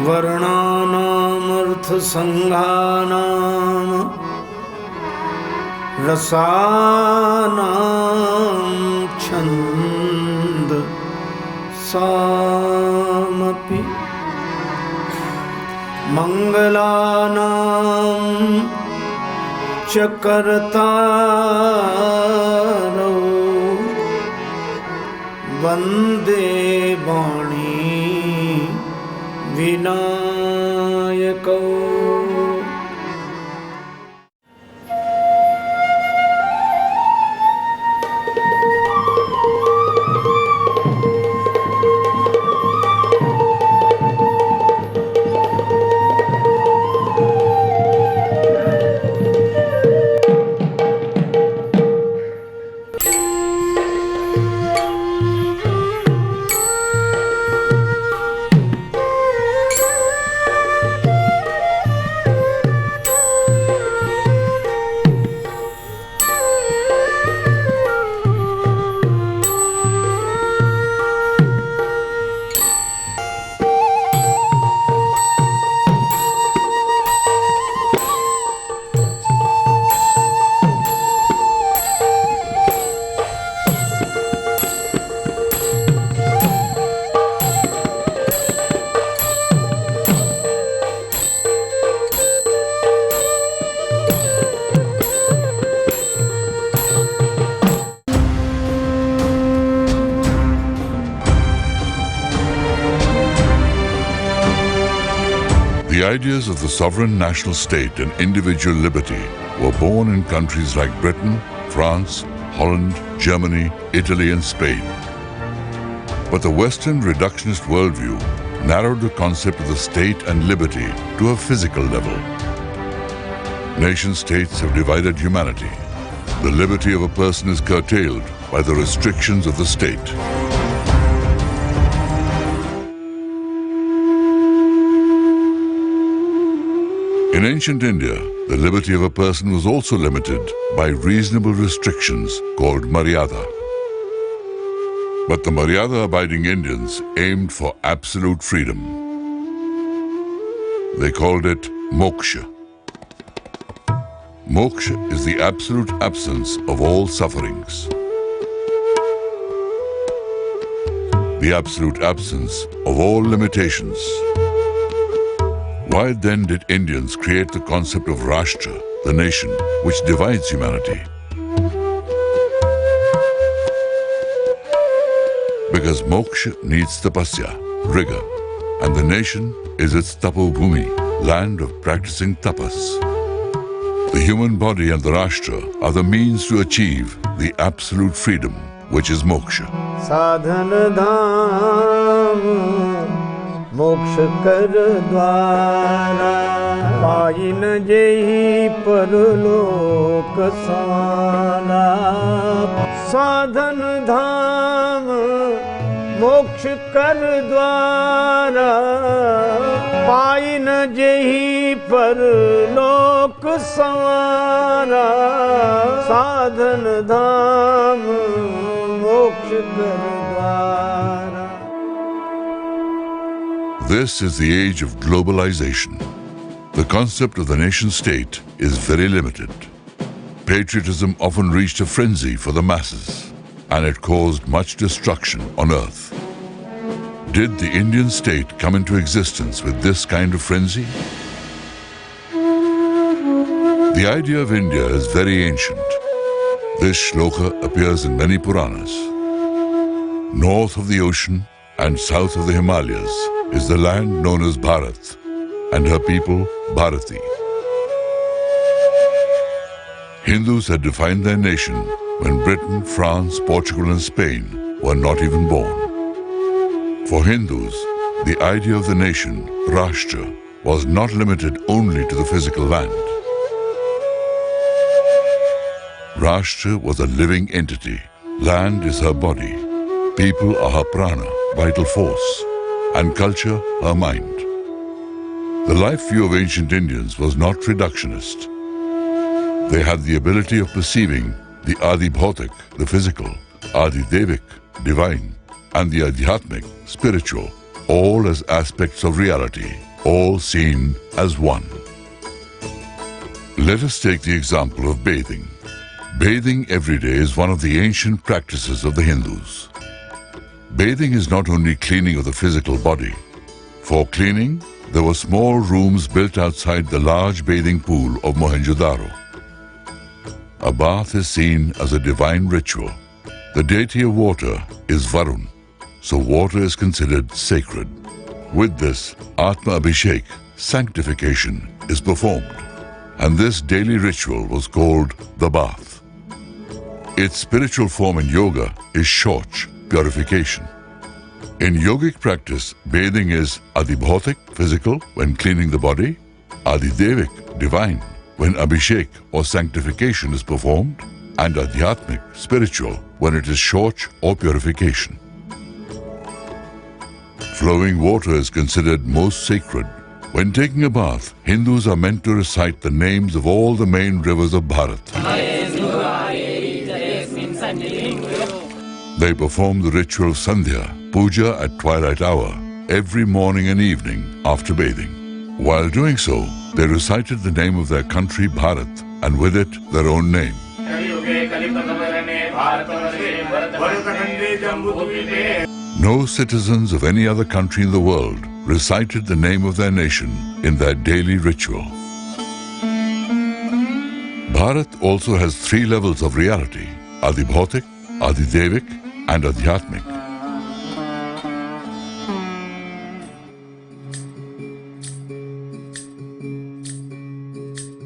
वर्णानामर्थसङ्घानां रसानां छन्दसामपि मङ्गलानां च कर्तारौ वन्दे वाणी विनायकौ। The ideas of the sovereign national state and individual liberty were born in countries like Britain, France, Holland, Germany, Italy and Spain. But the Western reductionist worldview narrowed the concept of the state and liberty to a physical level. Nation-states have divided humanity. The liberty of a person is curtailed by the restrictions of the state. In ancient India, the liberty of a person was also limited by reasonable restrictions called maryada. But the maryada-abiding Indians aimed for absolute freedom. They called it moksha. Moksha is the absolute absence of all sufferings. The absolute absence of all limitations. Why then did Indians create the concept of Rashtra, the nation, which divides humanity? Because moksha needs tapasya, rigor, and the nation is its tapobhumi, land of practicing tapas. The human body and the Rashtra are the means to achieve the absolute freedom, which is moksha. Sadhana dham मोक्ष कर द्वारा पाई न जेहि परलोक सारा। साधन धाम मोक्ष कर द्वारा पाई न जेहि परलोक सारा। साधन धाम मोक्ष कर द्वारा। This is the age of globalization. The concept of the nation-state is very limited. Patriotism often reached a frenzy for the masses, and it caused much destruction on earth. Did the Indian state come into existence with this kind of frenzy? The idea of India is very ancient. This shloka appears in many Puranas. North of the ocean and south of the Himalayas is the land known as Bharat, and her people Bharati. Hindus had defined their nation when Britain, France, Portugal and Spain were not even born. For Hindus, the idea of the nation, Rashtra, was not limited only to the physical land. Rashtra was a living entity. Land is her body. People are her prana, vital force, and culture her mind. The life view of ancient Indians was not reductionist. They had the ability of perceiving the Adi Bhautik, the physical, Adi Devik, divine, and the Adhyatmic, spiritual, all as aspects of reality. all seen as one. Let us take the example of bathing. Bathing every day is one of the ancient practices of the Hindus. Bathing is not only cleaning of the physical body. For cleaning, there were small rooms built outside the large bathing pool of Mohenjo-daro. A bath is seen as a divine ritual. The deity of water is Varun, so water is considered sacred. With this, Atma Abhishek, sanctification, is performed, and this daily ritual was called the bath. Its spiritual form in yoga is Shauch, purification. In yogic practice, bathing is Adibhautik, physical, when cleaning the body, Adidevik, divine, when Abhishek or sanctification is performed, and Adhyatmik, spiritual, when it is Shauch or purification. Flowing water is considered most sacred. When taking a bath, Hindus are meant to recite the names of all the main rivers of Bharat. They perform the ritual Sandhya, puja at twilight hour, every morning and evening after bathing. While doing so, they recited the name of their country Bharat, and with it their own name. No citizens of any other country in the world recited the name of their nation in their daily ritual. Bharat also has 3 levels of reality: Adibhautik, Adidevik, and Adhyatmik.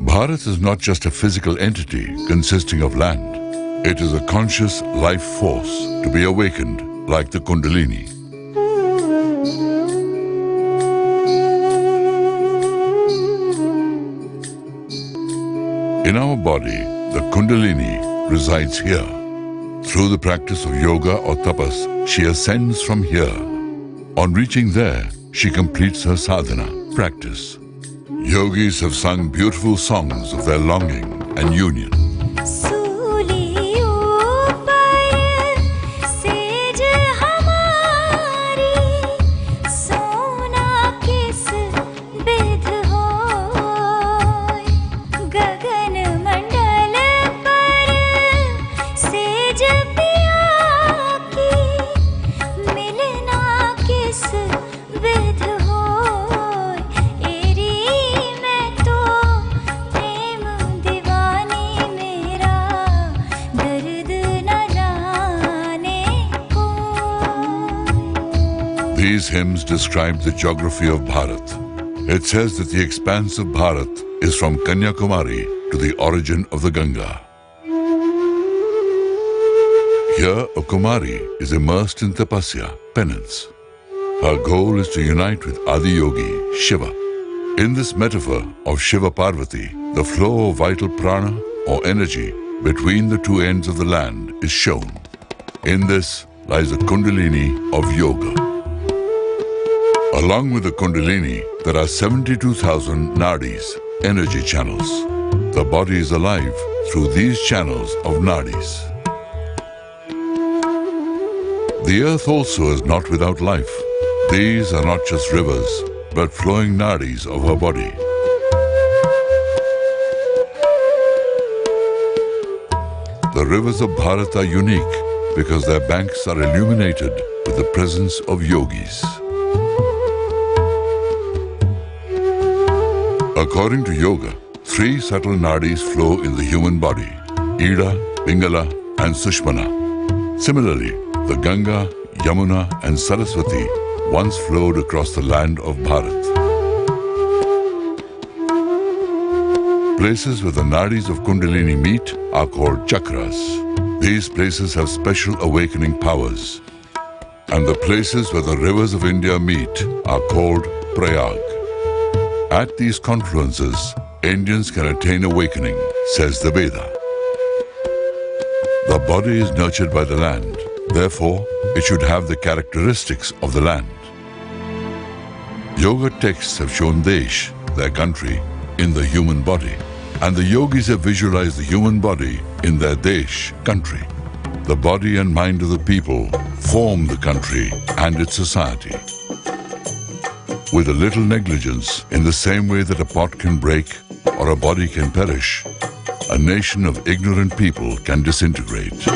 Bharat is not just a physical entity consisting of land. It is a conscious life force to be awakened like the Kundalini. In our body, the Kundalini resides here. Through the practice of yoga or tapas, she ascends from here. On reaching there, she completes her sadhana, practice. Yogis have sung beautiful songs of their longing and union. These hymns describe the geography of Bharat. It says that the expanse of Bharat is from Kanyakumari to the origin of the Ganga. Here, a Kumari is immersed in tapasya, penance. Her goal is to unite with Adiyogi, Shiva. In this metaphor of Shiva Parvati, the flow of vital prana or energy between the 2 ends of the land is shown. In this lies the Kundalini of yoga. Along with the Kundalini, there are 72,000 Nadis, energy channels. The body is alive through these channels of Nadis. The earth also is not without life. These are not just rivers, but flowing Nadis of her body. The rivers of Bharat are unique because their banks are illuminated with the presence of yogis. According to yoga, 3 subtle nadis flow in the human body: Ida, Pingala, and Sushmana. Similarly, the Ganga, Yamuna, and Saraswati once flowed across the land of Bharat. Places where the nadis of Kundalini meet are called chakras. These places have special awakening powers. And the places where the rivers of India meet are called Prayag. At these confluences, Indians can attain awakening, says the Veda. The body is nurtured by the land. Therefore, it should have the characteristics of the land. Yoga texts have shown Desh, their country, in the human body. And the yogis have visualized the human body in their Desh, country. The body and mind of the people form the country and its society. With a little negligence, in the same way that a pot can break or a body can perish, a nation of ignorant people can disintegrate.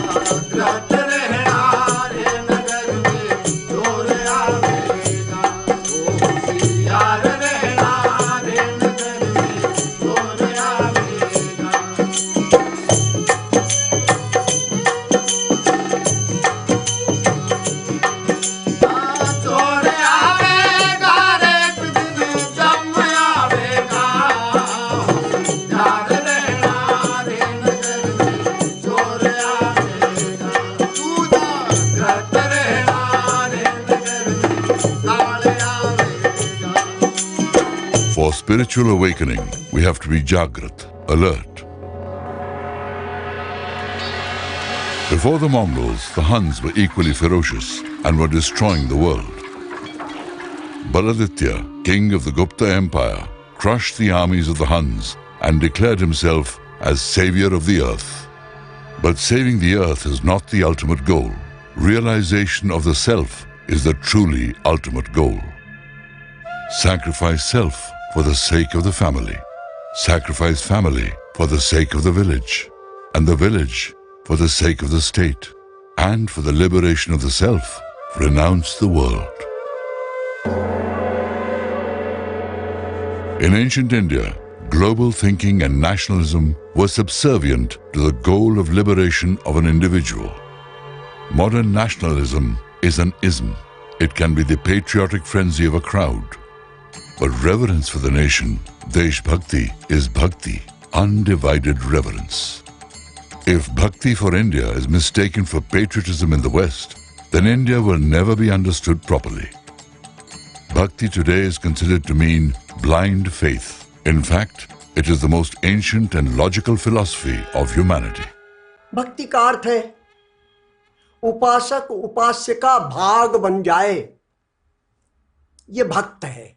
For spiritual awakening, we have to be Jagrat, alert. Before the Mongols, the Huns were equally ferocious and were destroying the world. Baladitya, king of the Gupta Empire, crushed the armies of the Huns and declared himself as savior of the earth. But saving the earth is not the ultimate goal. Realization of the self is the truly ultimate goal. Sacrifice self for the sake of the family. Sacrifice family for the sake of the village. And the village for the sake of the state. And for the liberation of the self, renounce the world. In ancient India, global thinking and nationalism were subservient to the goal of liberation of an individual. Modern nationalism is an ism. It can be the patriotic frenzy of a crowd. But reverence for the nation, Desh Bhakti, is Bhakti, undivided reverence. If Bhakti for India is mistaken for patriotism in the West, then India will never be understood properly. Bhakti today is considered to mean blind faith. In fact, it is the most ancient and logical philosophy of humanity. भक्ति का अर्थ है उपासक उपास्य का भाग बन जाए, ये भक्त है।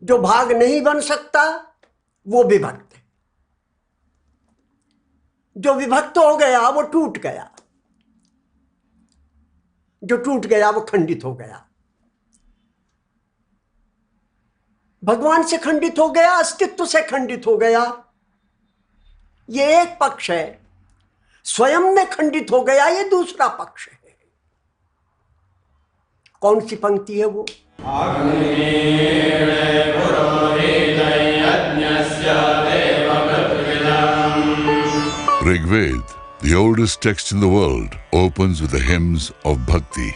जो भाग नहीं बन सकता वो विभक्त है। जो विभक्त हो गया वो टूट गया, जो टूट गया वो खंडित हो गया। भगवान से खंडित हो गया, अस्तित्व से खंडित हो गया, ये एक पक्ष है। स्वयं में खंडित हो गया, ये दूसरा पक्ष है। कौन सी पंक्ति है वो? Rigveda, the oldest text in the world, opens with the hymns of Bhakti.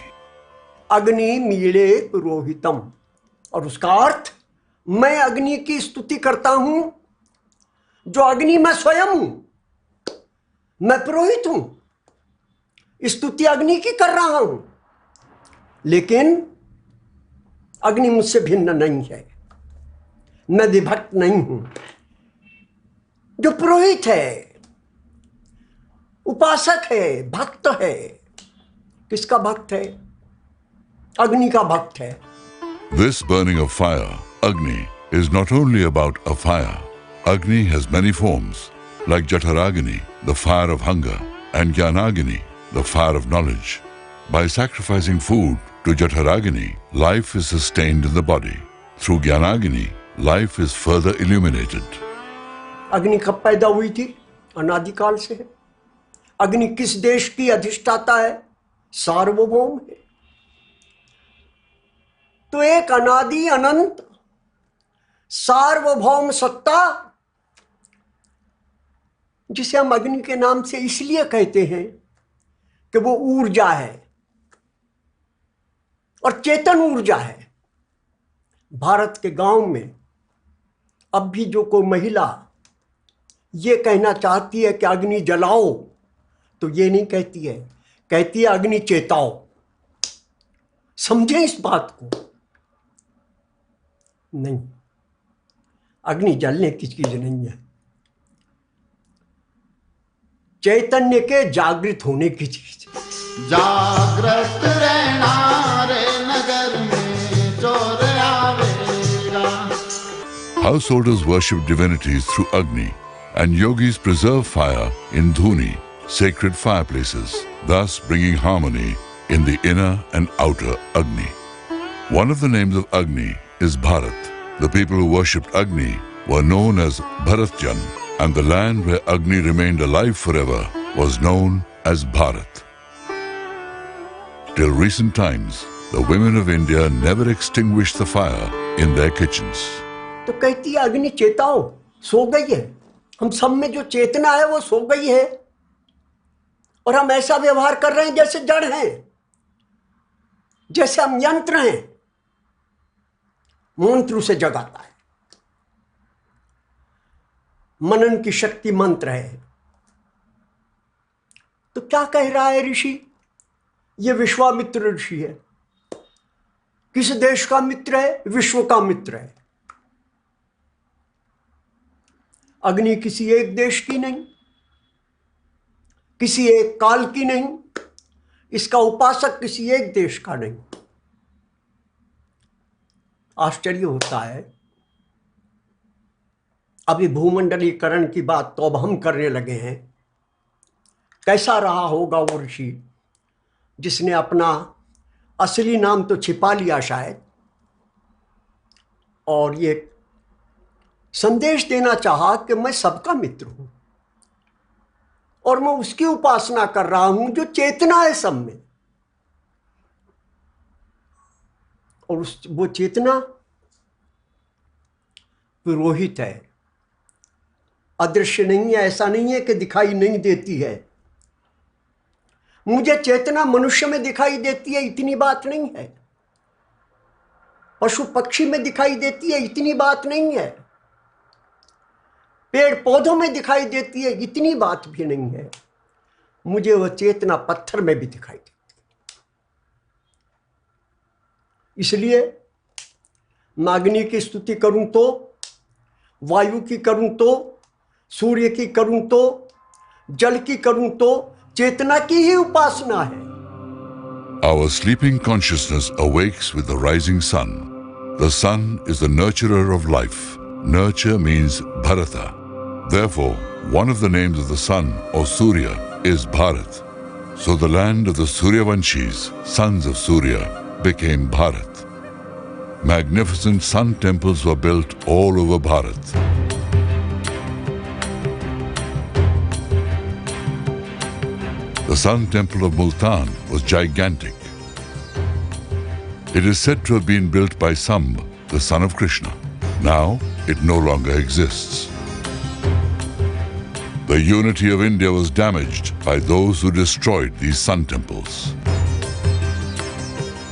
अग्नि मीले पुरोहितम, और उसका अर्थ मैं अग्नि की स्तुति करता हूं, जो अग्नि मैं स्वयं हूं, मैं पुरोहित हूं, स्तुति अग्नि की कर रहा हूं, लेकिन अग्नि मुझसे भिन्न नहीं है, मैं विभक्त नहीं हूं। जो पुरोहित है, उपासक है, भक्त है, किसका भक्त है? अग्नि का भक्त है। This burning of fire, Agni, is not only about a fire. Agni has many forms, like Jataragni, the fire of hunger, and Jnanagni, the fire of knowledge. By sacrificing food to Jataragni, life is sustained in the body. Through Jnanagni, life is further illuminated. अग्नि कब पैदा हुई थी? अनादिकाल से है। अग्नि किस देश की अधिष्ठाता है? सार्वभौम है। तो एक अनादि अनंत सार्वभौम सत्ता, जिसे हम अग्नि के नाम से इसलिए कहते हैं कि वो ऊर्जा है और चेतन ऊर्जा है। भारत के गांव में अब भी जो कोई महिला ये कहना चाहती है कि अग्नि जलाओ, तो ये नहीं कहती है, कहती है अग्नि चेताओ। समझें इस बात को। नहीं, अग्नि जलने की चीज नहीं है, चैतन्य के जागृत होने की चीज। जागृत रहना रे नगर में चोर आवेगा। Householders worship divinities through Agni, and yogis preserve fire in dhuni, sacred fireplaces, thus bringing harmony in the inner and outer Agni. One of the names of Agni is Bharat. The people who worshipped Agni were known as Bharatjan, and the land where Agni remained alive forever was known as Bharat. Till recent times, the women of India never extinguished the fire in their kitchens. तो कहती है अग्नि चेताओ, सो गई है। हम सब में जो चेतना है वो सो गई है और हम ऐसा व्यवहार कर रहे हैं जैसे जड़ हैं, जैसे हम यंत्र हैं। मंत्र से जगाता है, मनन की शक्ति मंत्र है। तो क्या कह रहा है ऋषि? ये विश्वामित्र ऋषि है। किस देश का मित्र है? विश्व का मित्र है। अग्नि किसी एक देश की नहीं, किसी एक काल की नहीं, इसका उपासक किसी एक देश का नहीं। आश्चर्य होता है। अभी भूमंडलीकरण की बात तो अब हम करने लगे हैं। कैसा रहा होगा वो ऋषि जिसने अपना असली नाम तो छिपा लिया शायद, और ये संदेश देना चाहा कि मैं सबका मित्र हूं और मैं उसकी उपासना कर रहा हूं जो चेतना है सब में। और वो चेतना पुरोहित है, अदृश्य नहीं है। ऐसा नहीं है कि दिखाई नहीं देती है। मुझे चेतना मनुष्य में दिखाई देती है, इतनी बात नहीं है। पशु पक्षी में दिखाई देती है, इतनी बात नहीं है। पेड़ पौधों में दिखाई देती है, इतनी बात भी नहीं है। मुझे वह चेतना पत्थर में भी दिखाई देती है। इसलिए मैं अग्नि की स्तुति करूं तो, वायु की करूं तो, सूर्य की करूं तो, जल की करूं तो, चेतना की ही उपासना है। Our sleeping consciousness awakes with the rising sun. The sun is the nurturer of life. Nurture means Bharata. Therefore, one of the names of the sun or Surya is Bharat. So the land of the Suryavanshis, sons of Surya, became Bharat. Magnificent sun temples were built all over Bharat. The Sun Temple of Multan was gigantic. It is said to have been built by Sambh, the son of Krishna. Now it no longer exists. The unity of India was damaged by those who destroyed these sun temples.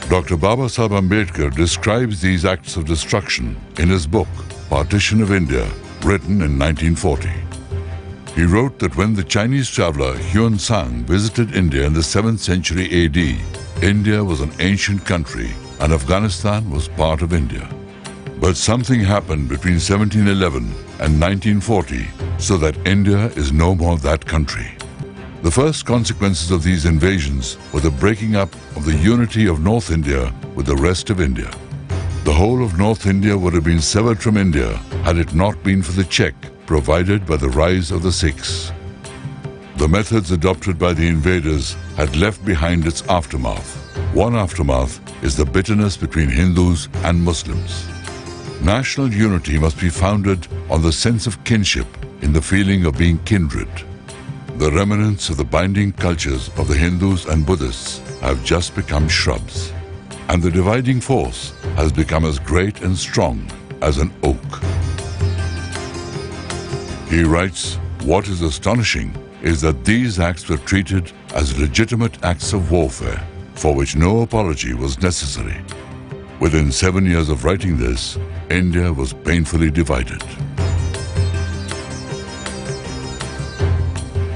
Dr. Babasaheb Ambedkar describes these acts of destruction in his book, Partition of India, written in 1940. He wrote that when the Chinese traveler Huan Sang visited India in the 7th century AD, India was an ancient country and Afghanistan was part of India. But something happened between 1711 and 1940 so that India is no more that country. The first consequences of these invasions were the breaking up of the unity of North India with the rest of India. The whole of North India would have been severed from India had it not been for the check provided by the rise of the Sikhs. The methods adopted by the invaders had left behind its aftermath. One aftermath is the bitterness between Hindus and Muslims. National unity must be founded on the sense of kinship in the feeling of being kindred. The remnants of the binding cultures of the Hindus and Buddhists have just become shrubs, and the dividing force has become as great and strong as an oak. He writes, what is astonishing is that these acts were treated as legitimate acts of warfare, for which no apology was necessary. Within 7 years of writing this, India was painfully divided.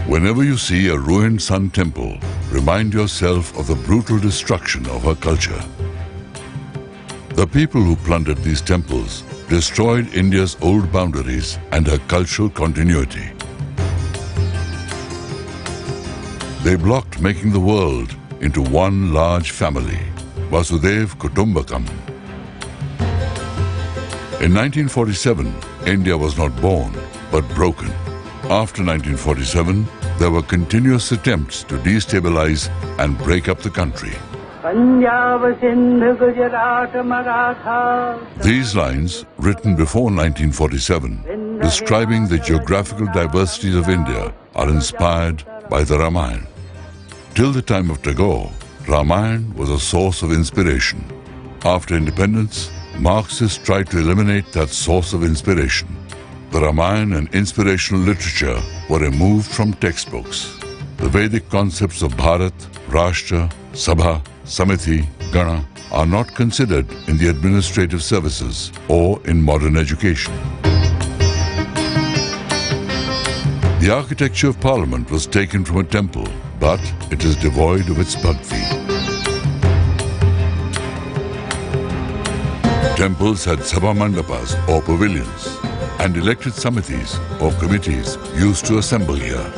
Whenever you see a ruined sun temple, remind yourself of the brutal destruction of her culture. The people who plundered these temples destroyed India's old boundaries and her cultural continuity. They blocked making the world into one large family, Vasudhaiv Kutumbakam. In 1947, India was not born, but broken. After 1947, there were continuous attempts to destabilize and break up the country. These lines, written before 1947, describing the geographical diversities of India, are inspired by the Ramayana. Till the time of Tagore, Ramayana was a source of inspiration. After independence, Marxists tried to eliminate that source of inspiration. The Ramayana and inspirational literature were removed from textbooks. The Vedic concepts of Bharat, Rashtra, Sabha, Samiti, Gana are not considered in the administrative services or in modern education. The architecture of Parliament was taken from a temple, but it is devoid of its Bhakti. Temples had sabha mandapas or pavilions, and elected samitis or committees used to assemble here.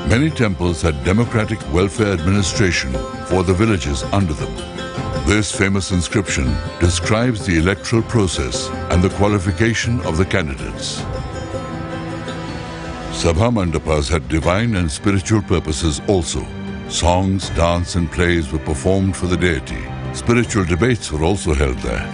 Many temples had democratic welfare administration for the villages under them. This famous inscription describes the electoral process and the qualification of the candidates. Sabha mandapas had divine and spiritual purposes also. Songs, dance and plays were performed for the deity. Spiritual debates were also held there.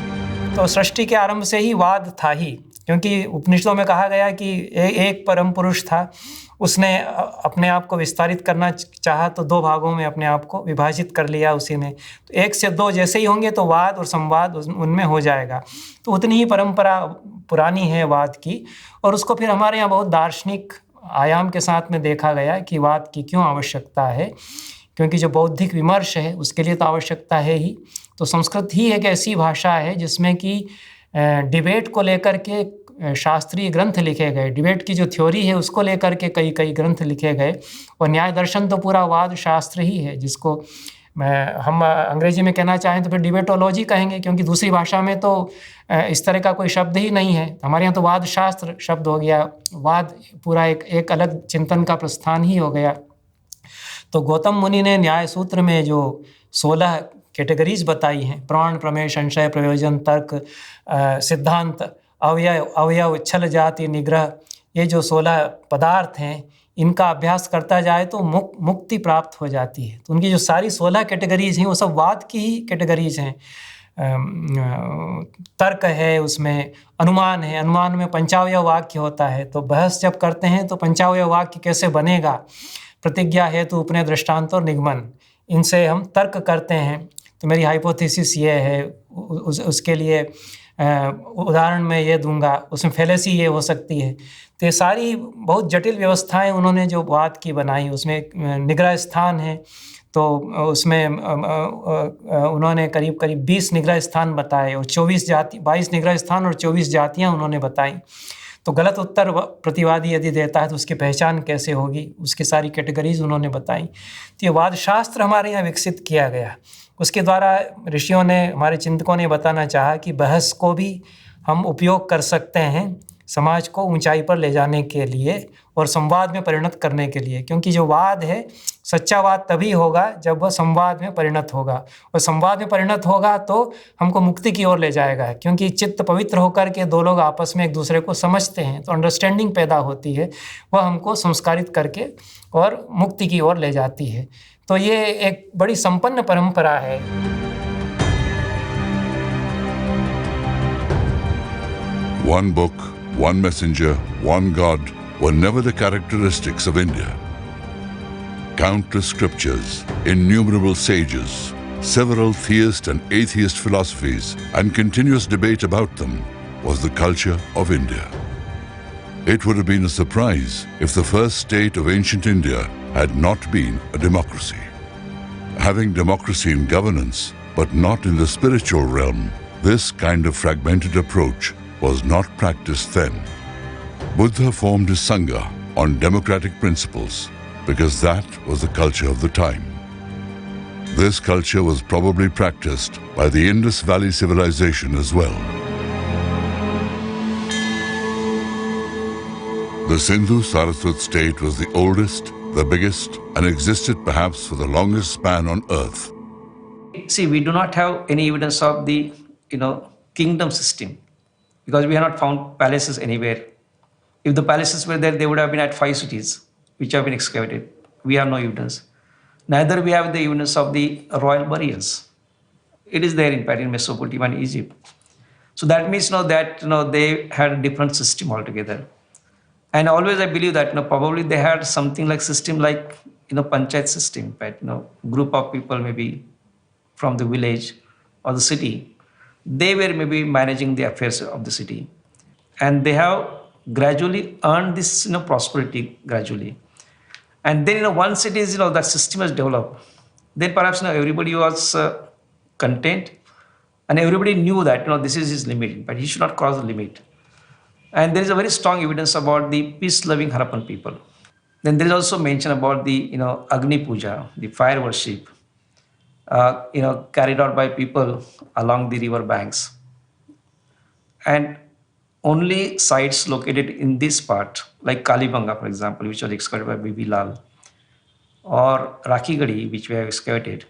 तो सृष्टि के आरंभ से ही वाद था ही, क्योंकि उपनिषदों में कहा गया कि एक परम पुरुष था, उसने अपने आप को विस्तारित करना चाहा तो दो भागों में अपने आप को विभाजित कर लिया उसी ने। तो एक से दो जैसे ही होंगे तो वाद और संवाद उनमें हो जाएगा। तो उतनी ही परंपरा पुरानी है वाद की, और उसको फिर हमारे यहाँ बहुत दार्शनिक आयाम के साथ में देखा गया कि वाद की क्यों आवश्यकता है, क्योंकि जो बौद्धिक विमर्श है उसके लिए तो आवश्यकता है ही। तो संस्कृत ही एक ऐसी भाषा है जिसमें कि डिबेट को लेकर के शास्त्रीय ग्रंथ लिखे गए, डिबेट की जो थ्योरी है उसको लेकर के कई कई ग्रंथ लिखे गए, और न्याय दर्शन तो पूरा वाद शास्त्र ही है, जिसको हम अंग्रेजी में कहना चाहें तो फिर डिबेटोलॉजी कहेंगे, क्योंकि दूसरी भाषा में तो इस तरह का कोई शब्द ही नहीं है। हमारे यहाँ तो वाद शास्त्र शब्द हो गया, वाद पूरा एक अलग चिंतन का प्रस्थान ही हो गया। तो गौतम मुनि ने न्याय सूत्र में जो 16 कैटेगरीज बताई हैं, प्राण, प्रमेय, संशय, प्रयोजन, तर्क, सिद्धांत, अवयव, छल, जाति, निग्रह, ये जो 16 पदार्थ हैं, इनका अभ्यास करता जाए तो मुक्ति प्राप्त हो जाती है। तो उनकी जो सारी 16 कैटेगरीज हैं वो सब वाद की ही कैटेगरीज हैं। तर्क है, उसमें अनुमान है, अनुमान में पंचावयव वाक्य होता है। तो बहस जब करते हैं तो पंचावयव वाक्य कैसे बनेगा, प्रतिज्ञा हेतु, उपनय, दृष्टांत और निगमन, इनसे हम तर्क करते हैं। तो मेरी हाइपोथेसिस ये है, उसके लिए उदाहरण मैं ये दूंगा, उसमें फैलेसी ये हो सकती है। तो ये सारी बहुत जटिल व्यवस्थाएं उन्होंने जो वाद की बनाई, उसमें निग्रह स्थान है, तो उसमें उन्होंने करीब करीब 20 निग्रह स्थान बताए, और 22 निग्रह स्थान और 24 जातियाँ उन्होंने बताई। तो गलत उत्तर प्रतिवादी यदि देता है तो उसकी पहचान कैसे होगी, उसकी सारी कैटेगरीज उन्होंने बताई। तो ये वाद शास्त्र हमारे यहाँ विकसित किया गया। उसके द्वारा ऋषियों ने, हमारे चिंतकों ने बताना चाहा कि बहस को भी हम उपयोग कर सकते हैं समाज को ऊंचाई पर ले जाने के लिए और संवाद में परिणत करने के लिए, क्योंकि जो वाद है, सच्चा वाद तभी होगा जब वह संवाद में परिणत होगा, और संवाद में परिणत होगा तो हमको मुक्ति की ओर ले जाएगा, क्योंकि चित्त पवित्र होकर के दो लोग आपस में एक दूसरे को समझते हैं तो अंडरस्टैंडिंग पैदा होती है, वह हमको संस्कारित करके और मुक्ति की ओर ले जाती है। तो ये एक बड़ी संपन्न परंपरा है। One book, one messenger, one God were never the characteristics of India. Countless scriptures, innumerable sages, several theist and atheist philosophies, and continuous debate about them was the culture of India. It would have been a surprise if the first state of ancient India had not been a democracy. Having democracy in governance, but not in the spiritual realm, this kind of fragmented approach was not practiced then. Buddha formed his Sangha on democratic principles because that was the culture of the time. This culture was probably practiced by the Indus Valley Civilization as well. The Sindhu Saraswati state was the oldest, the biggest, and existed perhaps for the longest span on earth. See, we do not have any evidence of the, kingdom system, because we have not found palaces anywhere. If the palaces were there, they would have been at 5 cities, which have been excavated. We have no evidence. Neither we have the evidence of the royal burials. It is there in fact in Mesopotamia and Egypt. So that means that they had a different system altogether. And always I believe that probably they had something like system like Panchayat system, but group of people maybe from the village or the city, they were maybe managing the affairs of the city, and they have gradually earned this prosperity gradually. And then once it is that system has developed, then perhaps everybody was content, and everybody knew that this is his limit, but he should not cross the limit. And there is a very strong evidence about the peace-loving Harappan people. Then there is also mention about the Agni Puja, the fire worship, carried out by people along the river banks. And only sites located in this part, like Kalibanga, for example, which was excavated by Bibi Lal, or Rakhigadi, which we have excavated.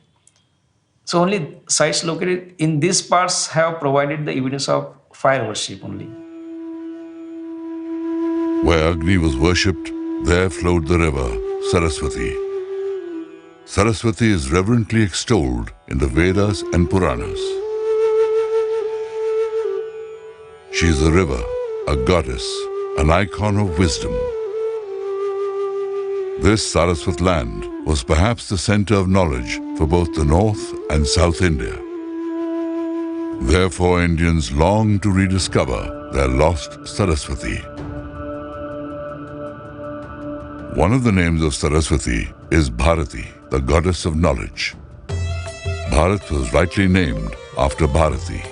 So only sites located in these parts have provided the evidence of fire worship only. Where Agni was worshipped, there flowed the river Saraswati. Saraswati is reverently extolled in the Vedas and Puranas. She is a river, a goddess, an icon of wisdom. This Saraswat land was perhaps the center of knowledge for both the North and South India. Therefore, Indians long to rediscover their lost Saraswati. One of the names of Saraswati is Bharati, the goddess of knowledge. Bharat was rightly named after Bharati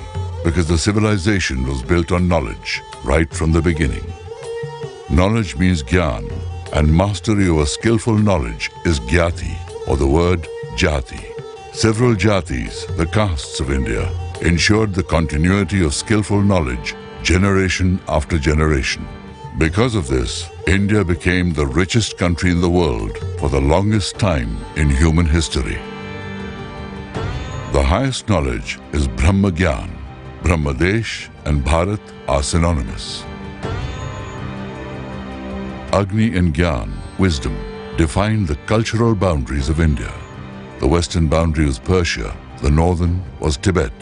because the civilization was built on knowledge right from the beginning. Knowledge means Gyan, and mastery over skillful knowledge is Gyati, or the word Jati. Several Jatis, the castes of India, ensured the continuity of skillful knowledge generation after generation. Because of this, India became the richest country in the world for the longest time in human history. The highest knowledge is Brahma Gyan. Brahmadesh and Bharat are synonymous. Agni and Gyan, wisdom, defined the cultural boundaries of India. The western boundary was Persia, the northern was Tibet.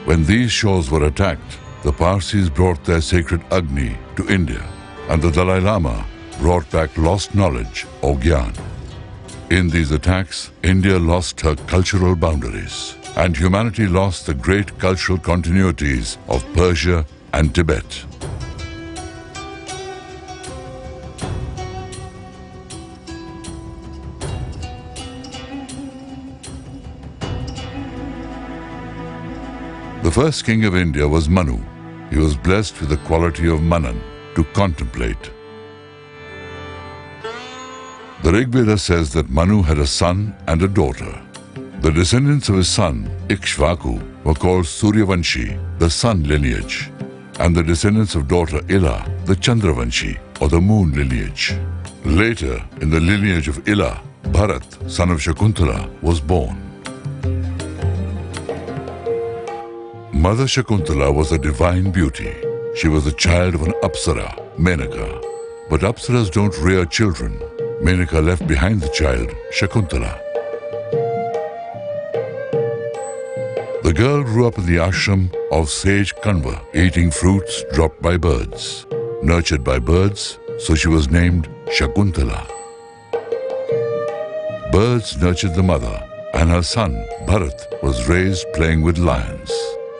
When these shores were attacked, the Parsis brought their sacred Agni to India, and the Dalai Lama brought back lost knowledge or Gyan. In these attacks, India lost her cultural boundaries, and humanity lost the great cultural continuities of Persia and Tibet. The first king of India was Manu. He was blessed with the quality of Manan, to contemplate. The Rigveda says that Manu had a son and a daughter. The descendants of his son, Ikshvaku, were called Suryavanshi, the sun lineage, and the descendants of daughter Ila, the Chandravanshi, or the moon lineage. Later, in the lineage of Ila, Bharat, son of Shakuntala, was born. Mother Shakuntala was a divine beauty. She was the child of an Apsara, Menaka. But Apsaras don't rear children. Menaka left behind the child, Shakuntala. The girl grew up in the ashram of sage Kanva, eating fruits dropped by birds. Nurtured by birds, so she was named Shakuntala. Birds nurtured the mother, and her son, Bharat, was raised playing with lions.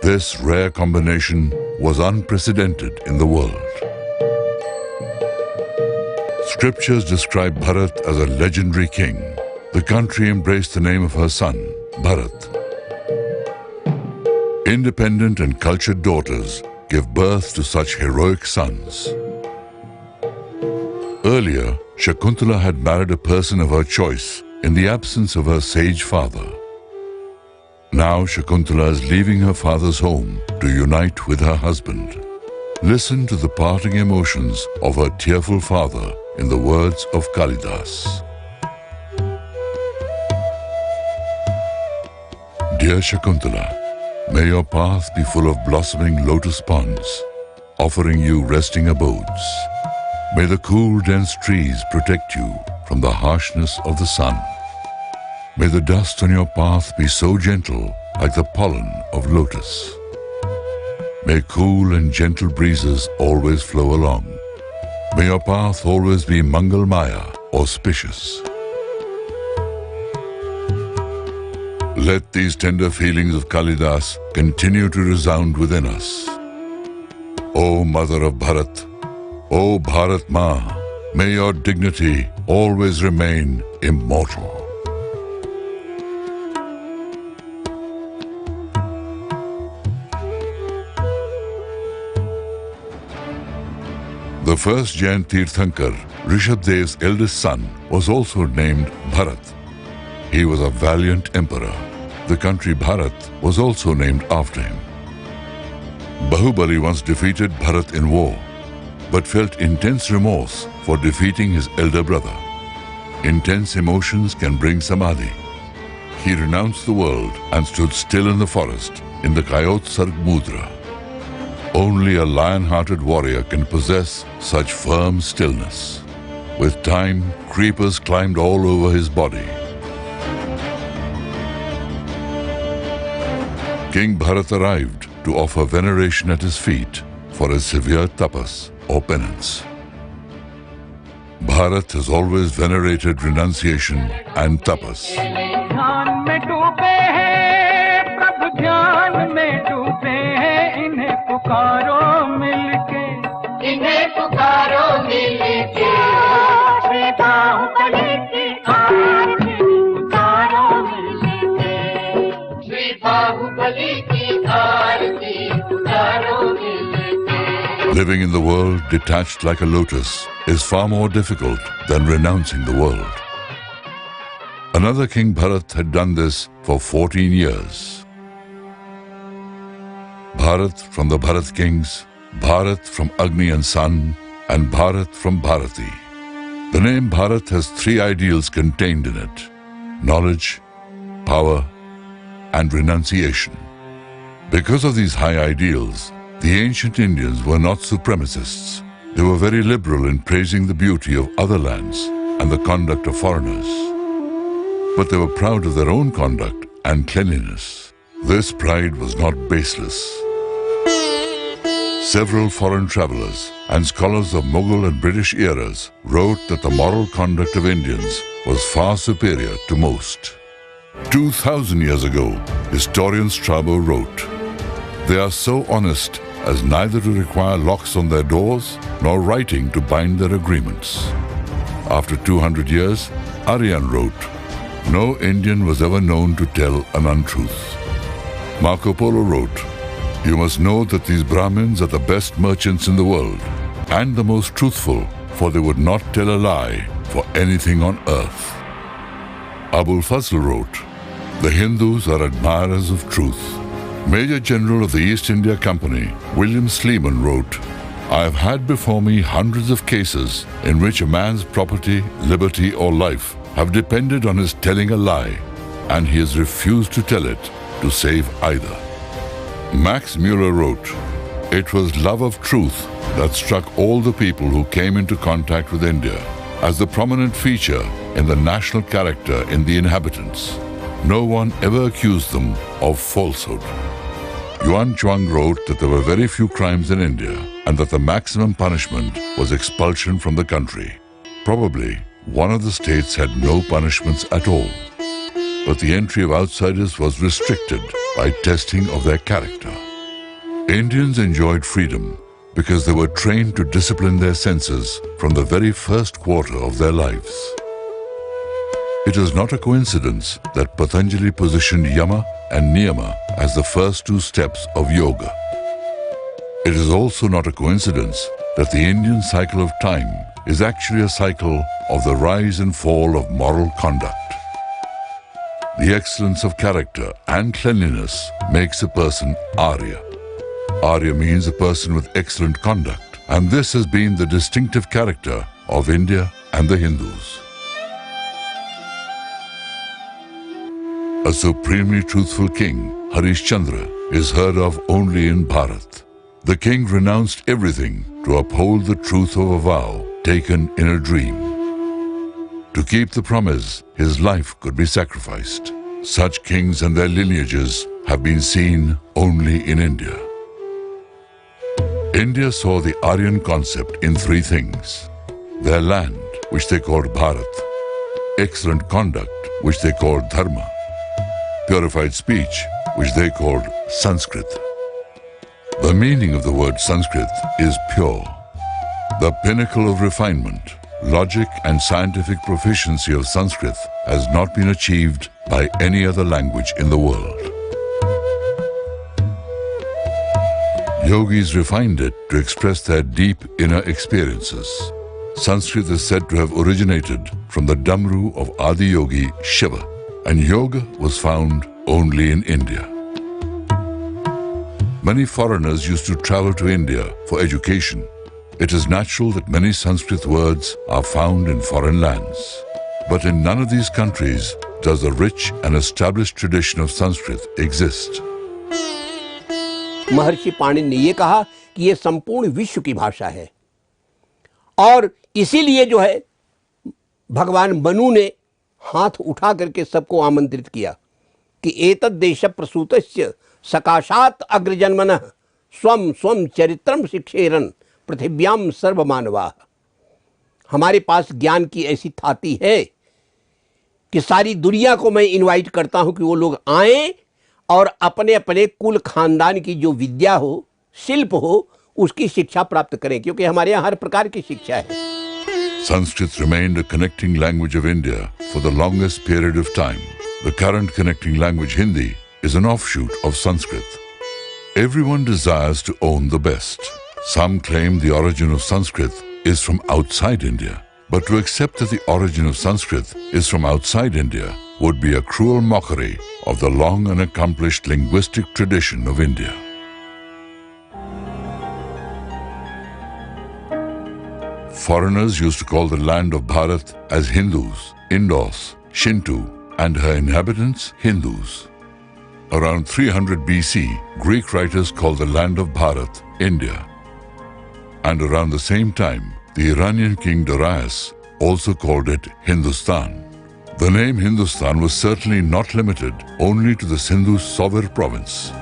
This rare combination was unprecedented in the world. Scriptures describe Bharat as a legendary king. The country embraced the name of her son, Bharat. Independent and cultured daughters give birth to such heroic sons. Earlier, Shakuntala had married a person of her choice in the absence of her sage father. Now Shakuntala is leaving her father's home to unite with her husband. Listen to the parting emotions of her tearful father in the words of Kalidas. Dear Shakuntala, may your path be full of blossoming lotus ponds, offering you resting abodes. May the cool, dense trees protect you from the harshness of the sun. May the dust on your path be so gentle like the pollen of lotus. May cool and gentle breezes always flow along. May your path always be Mangalmaya, auspicious. Let these tender feelings of Kalidas continue to resound within us. O Mother of Bharat, O Bharat Ma, may your dignity always remain immortal. The first Jain Tirthankar, Rishabhdev's eldest son, was also named Bharat. He was a valiant emperor. The country Bharat was also named after him. Bahubali once defeated Bharat in war, but felt intense remorse for defeating his elder brother. Intense emotions can bring samadhi. He renounced the world and stood still in the forest in the Kayotsarg Mudra. Only a lion-hearted warrior can possess such firm stillness. With time, creepers climbed all over his body. King Bharat arrived to offer veneration at his feet for his severe tapas or penance. Bharat has always venerated renunciation and tapas. Living in the world detached like a lotus is far more difficult than renouncing the world. Another King Bharat had done this for 14 years. Bharat from the Bharat kings, Bharat from Agni and Sun, and Bharat from Bharati. The name Bharat has three ideals contained in it: knowledge, power, and renunciation. Because of these high ideals, the ancient Indians were not supremacists. They were very liberal in praising the beauty of other lands and the conduct of foreigners. But they were proud of their own conduct and cleanliness. This pride was not baseless. Several foreign travelers and scholars of Mughal and British eras wrote that the moral conduct of Indians was far superior to most. 2000 years ago, historian Strabo wrote, "They are so honest as neither to require locks on their doors nor writing to bind their agreements." After 200 years, Aryan wrote, "No Indian was ever known to tell an untruth." Marco Polo wrote, "You must know that these Brahmins are the best merchants in the world and the most truthful, for they would not tell a lie for anything on earth." Abul Fazl wrote, "The Hindus are admirers of truth." Major General of the East India Company, William Sleeman wrote, "I have had before me hundreds of cases in which a man's property, liberty or life have depended on his telling a lie, and he has refused to tell it to save either." Max Muller wrote, "It was love of truth that struck all the people who came into contact with India as the prominent feature in the national character in the inhabitants. No one ever accused them of falsehood." Yuan Chuang wrote that there were very few crimes in India and that the maximum punishment was expulsion from the country. Probably one of the states had no punishments at all, but the entry of outsiders was restricted by testing of their character. Indians enjoyed freedom because they were trained to discipline their senses from the very first quarter of their lives. It is not a coincidence that Patanjali positioned Yama and Niyama as the first two steps of yoga. It is also not a coincidence that the Indian cycle of time is actually a cycle of the rise and fall of moral conduct. The excellence of character and cleanliness makes a person Arya. Arya means a person with excellent conduct, and this has been the distinctive character of India and the Hindus. A supremely truthful king, Harishchandra, is heard of only in Bharat. The king renounced everything to uphold the truth of a vow taken in a dream. To keep the promise, his life could be sacrificed. Such kings and their lineages have been seen only in India. India saw the Aryan concept in three things: their land, which they called Bharat; excellent conduct, which they called Dharma; purified speech, which they called Sanskrit. The meaning of the word Sanskrit is pure, the pinnacle of refinement. Logic and scientific proficiency of Sanskrit has not been achieved by any other language in the world. Yogis refined it to express their deep inner experiences. Sanskrit is said to have originated from the Damru of Adi Yogi Shiva, and yoga was found only in India. Many foreigners used to travel to India for education. It is natural that many Sanskrit words are found in foreign lands. But in none of these countries does a rich and established tradition of Sanskrit exist. महर्षि पाणिनि ने ये कहा कि ये संपूर्ण विश्व की भाषा है, और इसीलिए जो है भगवान मनु ने हाथ उठा करके सबको आमंत्रित किया कि एतद् देश प्रसूतस्य सकाशात अग्रजन्मनः स्वम स्वम चरित्रम शिक्षेरन पृथिव्याम सर्वमानवा। हमारे पास ज्ञान की ऐसी थाती है कि सारी दुनिया को मैं इनवाइट करता हूं कि वो लोग आएं और अपने अपने कुल खानदान की जो विद्या हो, शिल्प हो, उसकी शिक्षा प्राप्त करें, क्योंकि हमारे यहाँ हर प्रकार की शिक्षा है। Sanskrit remained a connecting language of India for the longest period of time. The current connecting language, Hindi, is an offshoot of Sanskrit. Everyone desires to own the best. Some claim the origin of Sanskrit is from outside India. But to accept that the origin of Sanskrit is from outside India would be a cruel mockery of the long and accomplished linguistic tradition of India. Foreigners used to call the land of Bharat as Hindus, Indos, Shintu, and her inhabitants Hindus. Around 300 BC, Greek writers called the land of Bharat India. And around the same time, the Iranian king Darius also called it Hindustan. The name Hindustan was certainly not limited only to the Sindhu Sover province.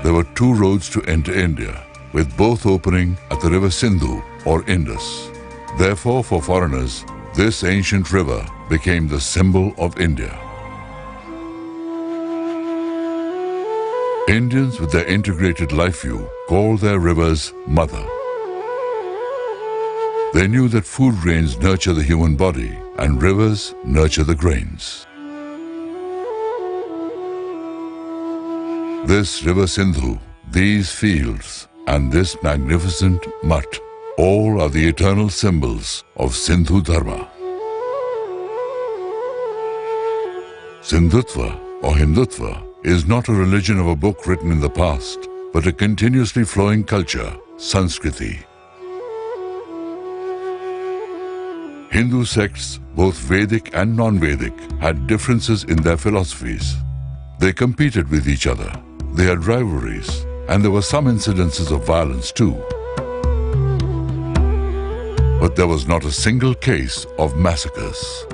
There were two roads to enter India, with both opening at the river Sindhu or Indus. Therefore, for foreigners, this ancient river became the symbol of India. Indians, with their integrated life view, call their rivers Mother. They knew that food grains nurture the human body and rivers nurture the grains. This river Sindhu, these fields, and this magnificent mutt, all are the eternal symbols of Sindhu Dharma. Sindhutva or Hindutva is not a religion of a book written in the past, but a continuously flowing culture, Sanskriti. Hindu sects, both Vedic and non-Vedic, had differences in their philosophies. They competed with each other. They had rivalries, and there were some incidences of violence too. But there was not a single case of massacres,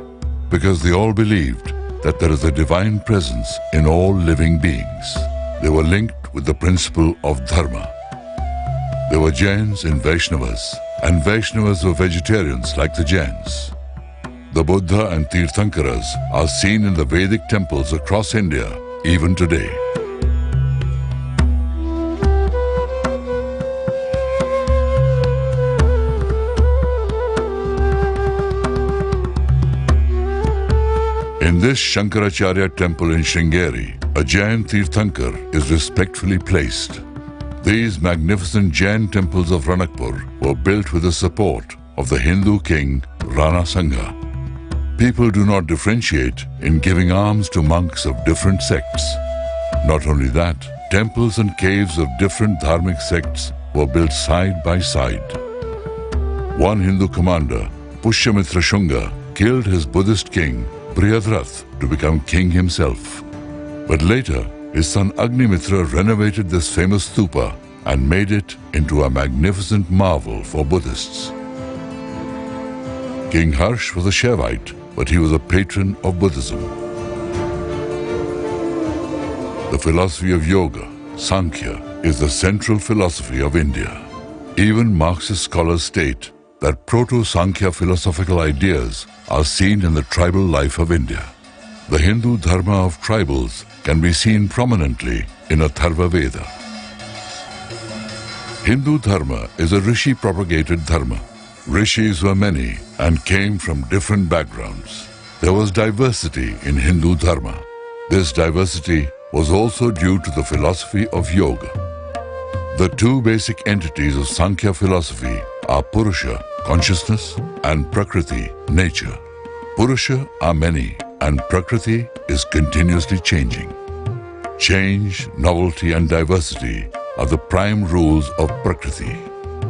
because they all believed that there is a divine presence in all living beings. They were linked with the principle of dharma. There were Jains and Vaishnavas, and Vaishnavas were vegetarians like the Jains. The Buddha and Tirthankaras are seen in the Vedic temples across India even today. In this Shankaracharya temple in Sringeri, a Jain Tirthankar is respectfully placed. These magnificent Jain temples of Ranakpur were built with the support of the Hindu king Rana Sangha. People do not differentiate in giving alms to monks of different sects. Not only that, temples and caves of different dharmic sects were built side by side. One Hindu commander, Pushyamitra Shunga, killed his Buddhist king Priyadrat to become king himself. But later, his son Agnimitra renovated this famous stupa and made it into a magnificent marvel for Buddhists. King Harsh was a Shaivite, but he was a patron of Buddhism. The philosophy of yoga, Sankhya, is the central philosophy of India. Even Marxist scholars state that proto-Sankhya philosophical ideas are seen in the tribal life of India. The Hindu dharma of tribals can be seen prominently in Atharva Veda. Hindu dharma is a rishi-propagated dharma. Rishis were many and came from different backgrounds. There was diversity in Hindu dharma. This diversity was also due to the philosophy of yoga. The two basic entities of Sankhya philosophy are Purusha, consciousness, and Prakriti, nature. Purusha are many and Prakriti is continuously changing. Change, novelty, and diversity are the prime rules of Prakriti.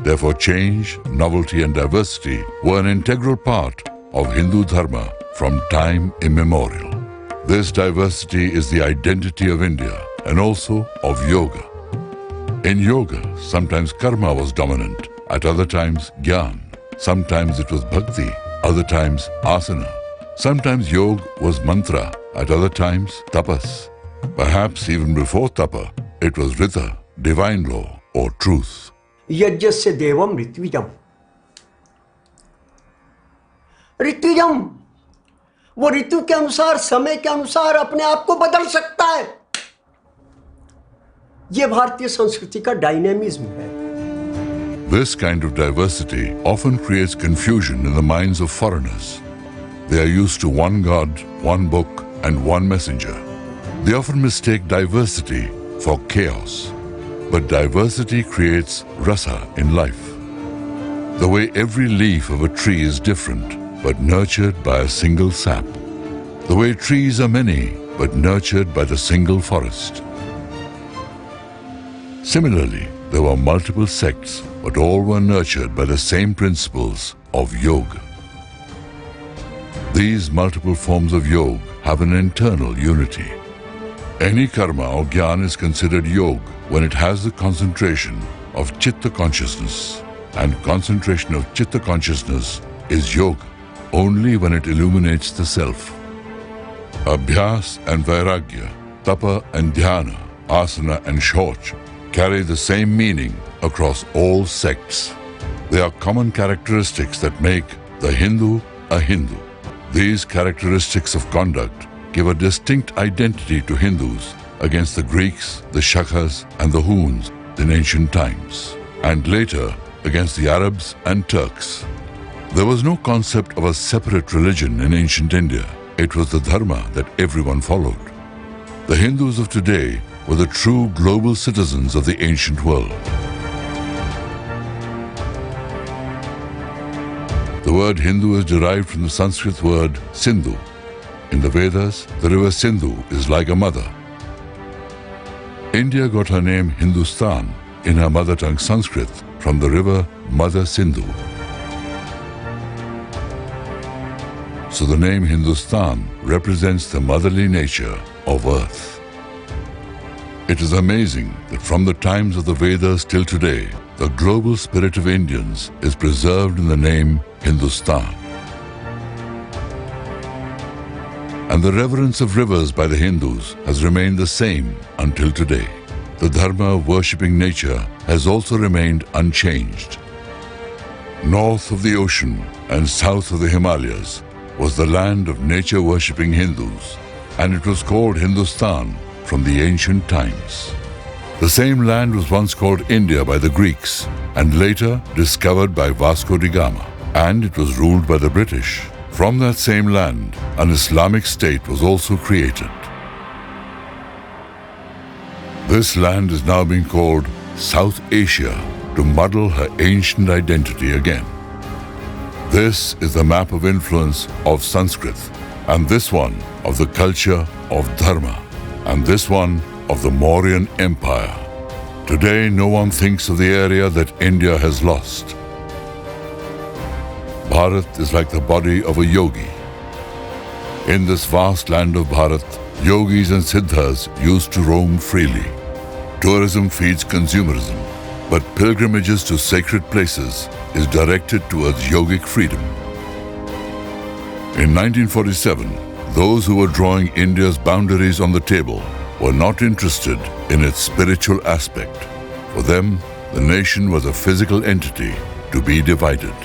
Therefore, change, novelty, and diversity were an integral part of Hindu dharma from time immemorial. This diversity is the identity of India and also of yoga. In yoga, sometimes karma was dominant, at other times jnana. Sometimes it was bhakti, other times asana. Sometimes yoga was mantra, at other times tapas. Perhaps even before tapa, it was rita, divine law or truth. यज्ञस्य देवम ऋत्विजम. ऋत्विजम वो ऋतु के अनुसार, समय के अनुसार अपने आप को बदल सकता है. ये भारतीय संस्कृति का डायनेमिज्म है. This kind of diversity often creates confusion in the minds of foreigners. They are used to one God, one book, and one messenger. They often mistake diversity for chaos. But diversity creates rasa in life. The way every leaf of a tree is different, but nurtured by a single sap. The way trees are many, but nurtured by the single forest. Similarly, there were multiple sects, but all were nurtured by the same principles of yoga. These multiple forms of yoga have an internal unity. Any karma or jnana is considered yoga when it has the concentration of chitta consciousness, and concentration of chitta consciousness is yoga only when it illuminates the self. Abhyas and vairagya, tapa and dhyana, asana and shoch carry the same meaning across all sects. They are common characteristics that make the Hindu a Hindu. These characteristics of conduct give a distinct identity to Hindus against the Greeks, the Shakas, and the Huns in ancient times, and later against the Arabs and Turks. There was no concept of a separate religion in ancient India. It was the dharma that everyone followed. The Hindus of today were the true global citizens of the ancient world. The word Hindu is derived from the Sanskrit word Sindhu. In the Vedas, the river Sindhu is like a mother. India got her name Hindustan in her mother tongue Sanskrit from the river Mother Sindhu. So the name Hindustan represents the motherly nature of earth. It is amazing that from the times of the Vedas till today, the global spirit of Indians is preserved in the name Hindustan. And the reverence of rivers by the Hindus has remained the same until today. The dharma of worshipping nature has also remained unchanged. North of the ocean and south of the Himalayas was the land of nature-worshipping Hindus, and it was called Hindustan from the ancient times. The same land was once called India by the Greeks and later discovered by Vasco da Gama, and it was ruled by the British. From that same land, an Islamic state was also created. This land is now being called South Asia to muddle her ancient identity again. This is the map of influence of Sanskrit, and this one of the culture of Dharma, and this one of the Mauryan Empire. Today, no one thinks of the area that India has lost. Bharat is like the body of a yogi. In this vast land of Bharat, yogis and siddhas used to roam freely. Tourism feeds consumerism, but pilgrimages to sacred places is directed towards yogic freedom. In 1947, those who were drawing India's boundaries on the table were not interested in its spiritual aspect. For them, the nation was a physical entity to be divided.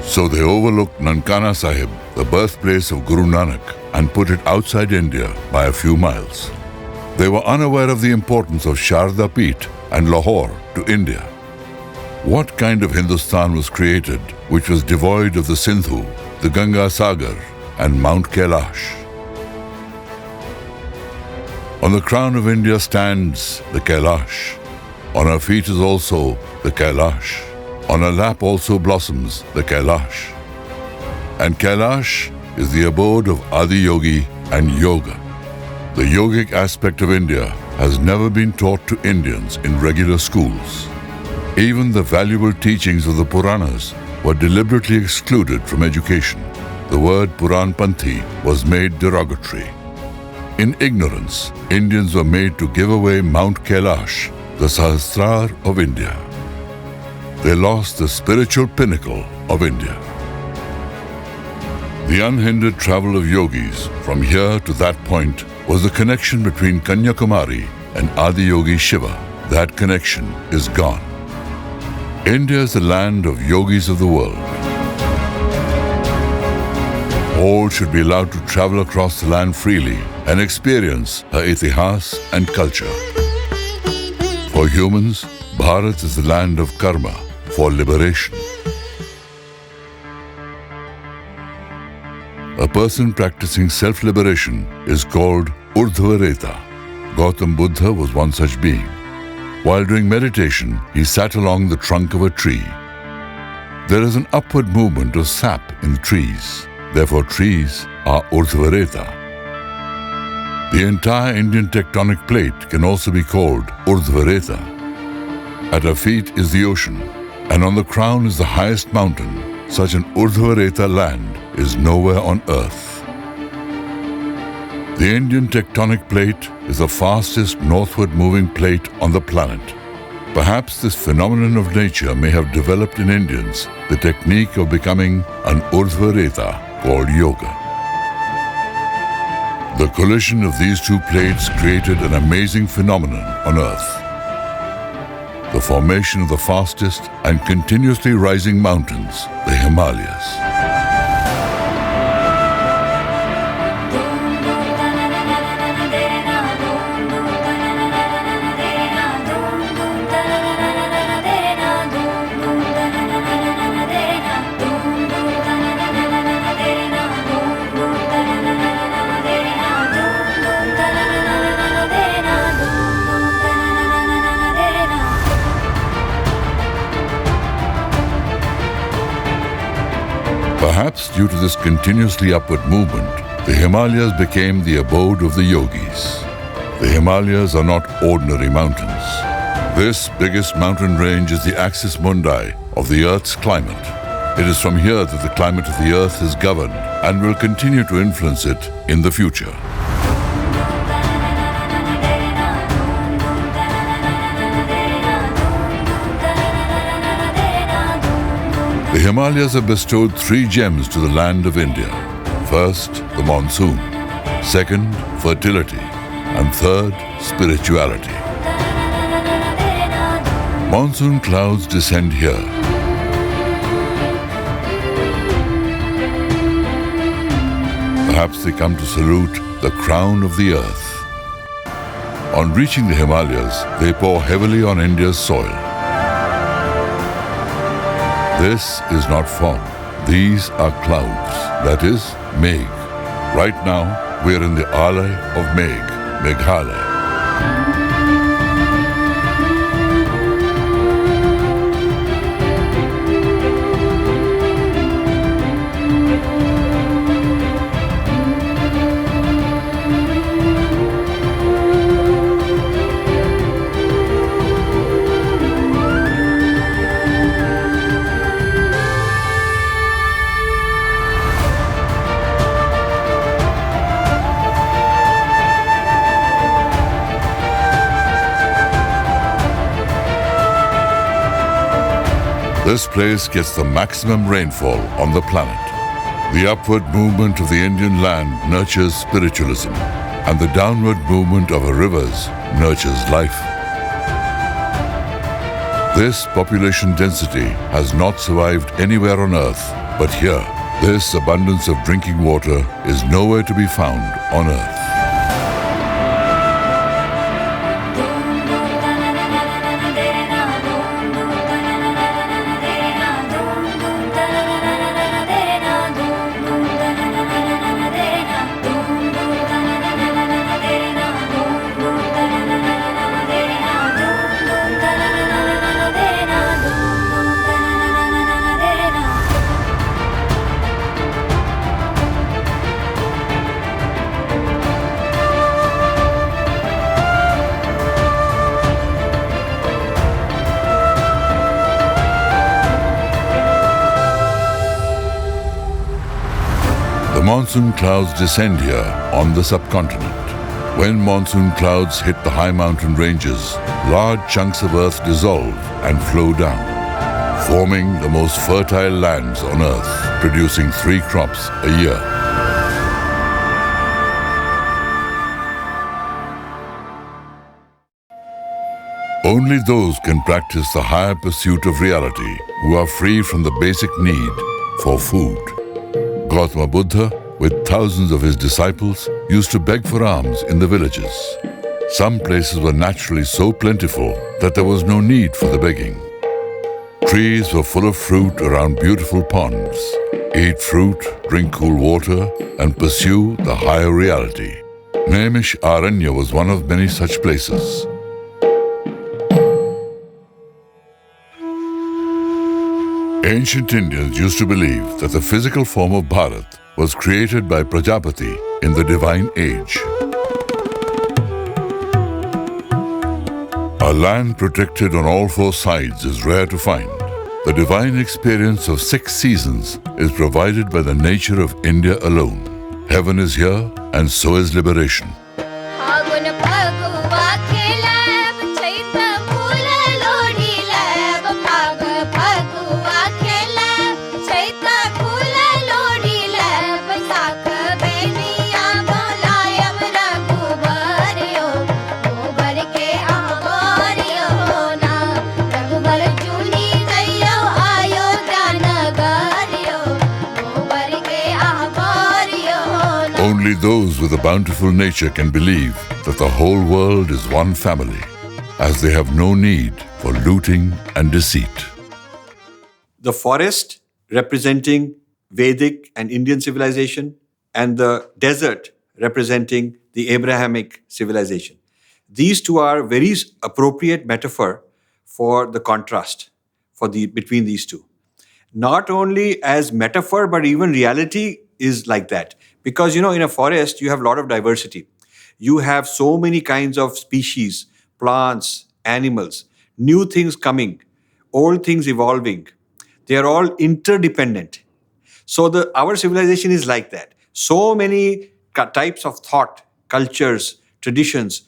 So they overlooked Nankana Sahib, the birthplace of Guru Nanak, and put it outside India by a few miles. They were unaware of the importance of Sharda Peeth and Lahore to India. What kind of Hindustan was created which was devoid of the Sindhu, the Ganga Sagar, and Mount Kailash? On the crown of India stands the Kailash. On her feet is also the Kailash. On her lap also blossoms the Kailash. And Kailash is the abode of Adi Yogi and Yoga. The yogic aspect of India has never been taught to Indians in regular schools. Even the valuable teachings of the Puranas were deliberately excluded from education. The word Puranpanthi was made derogatory. In ignorance, Indians were made to give away Mount Kailash, the Sahasrar of India. They lost the spiritual pinnacle of India. The unhindered travel of yogis from here to that point was the connection between Kanyakumari and Adiyogi Shiva. That connection is gone. India is the land of yogis of the world. All should be allowed to travel across the land freely and experience her itihas and culture. For humans, Bharat is the land of karma, for liberation. A person practicing self-liberation is called Urdhvareta. Gautam Buddha was one such being. While doing meditation, he sat along the trunk of a tree. There is an upward movement of sap in trees. Therefore, trees are Urdhvareta. The entire Indian tectonic plate can also be called Urdhvareta. At her feet is the ocean, and on the crown is the highest mountain. Such an Urdhvareta land is nowhere on earth. The Indian tectonic plate is the fastest northward moving plate on the planet. Perhaps this phenomenon of nature may have developed in Indians the technique of becoming an Urdhvareta called yoga. The collision of these two plates created an amazing phenomenon on earth. The formation of the fastest and continuously rising mountains, the Himalayas. Perhaps due to this continuously upward movement, the Himalayas became the abode of the yogis. The Himalayas are not ordinary mountains. This biggest mountain range is the axis mundi of the Earth's climate. It is from here that the climate of the Earth is governed and will continue to influence it in the future. The Himalayas have bestowed three gems to the land of India. First, the monsoon. Second, fertility. And third, spirituality. Monsoon clouds descend here. Perhaps they come to salute the crown of the earth. On reaching the Himalayas, they pour heavily on India's soil. This is not fog. These are clouds, that is, Megh. Right now, we are in the Alay of Megh, Meghalaya. This place gets the maximum rainfall on the planet. The upward movement of the Indian land nurtures spiritualism. and the downward movement of our rivers nurtures life. This population density has not survived anywhere on earth, but here, this abundance of drinking water is nowhere to be found on earth. Monsoon clouds descend here on the subcontinent. When monsoon clouds hit the high mountain ranges, large chunks of earth dissolve and flow down, forming the most fertile lands on earth, producing 3 crops a year. Only those can practice the higher pursuit of reality who are free from the basic need for food. Gautama Buddha, with thousands of his disciples, used to beg for alms in the villages. Some places were naturally so plentiful that there was no need for the begging. Trees were full of fruit around beautiful ponds. Eat fruit, drink cool water, and pursue the higher reality. Naimish Aranya was one of many such places. Ancient Indians used to believe that the physical form of Bharat was created by Prajapati in the divine age. A land protected on all 4 sides is rare to find. The divine experience of 6 seasons is provided by the nature of India alone. Heaven is here, and so is liberation. Only those with a bountiful nature can believe that the whole world is one family, as they have no need for looting and deceit. The forest representing Vedic and Indian civilization, and the desert representing the Abrahamic civilization. These two are very appropriate metaphor for the contrast between these two. Not only as metaphor, but even reality is like that. Because, in a forest, you have a lot of diversity. You have so many kinds of species, plants, animals, new things coming, old things evolving. They are all interdependent. So our civilization is like that. So many types of thought, cultures, traditions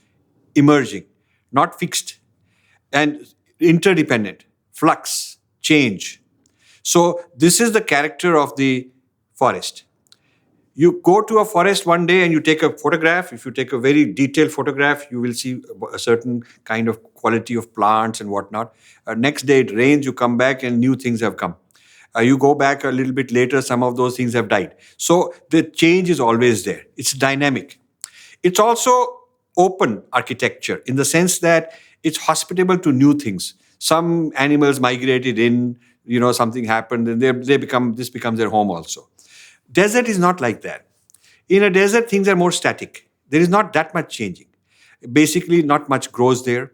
emerging, not fixed, and interdependent, flux, change. So this is the character of the forest. You go to a forest one day and you take a photograph. If you take a very detailed photograph, you will see a certain kind of quality of plants and whatnot. Next day it rains, you come back and new things have come. You go back a little bit later, some of those things have died. So the change is always there. It's dynamic. It's also open architecture in the sense that it's hospitable to new things. Some animals migrated in, something happened, and this becomes their home also. Desert is not like that. In a desert, things are more static. There is not that much changing. Basically, not much grows there.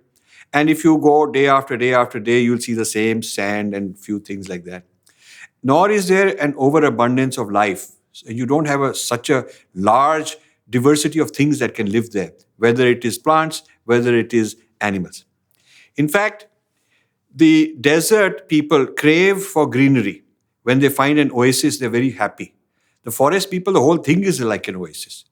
And if you go day after day after day, you'll see the same sand and few things like that. Nor is there an overabundance of life. So you don't have such a large diversity of things that can live there, whether it is plants, whether it is animals. In fact, the desert people crave for greenery. When they find an oasis, they're very happy. The forest people, the whole thing is like an oasis.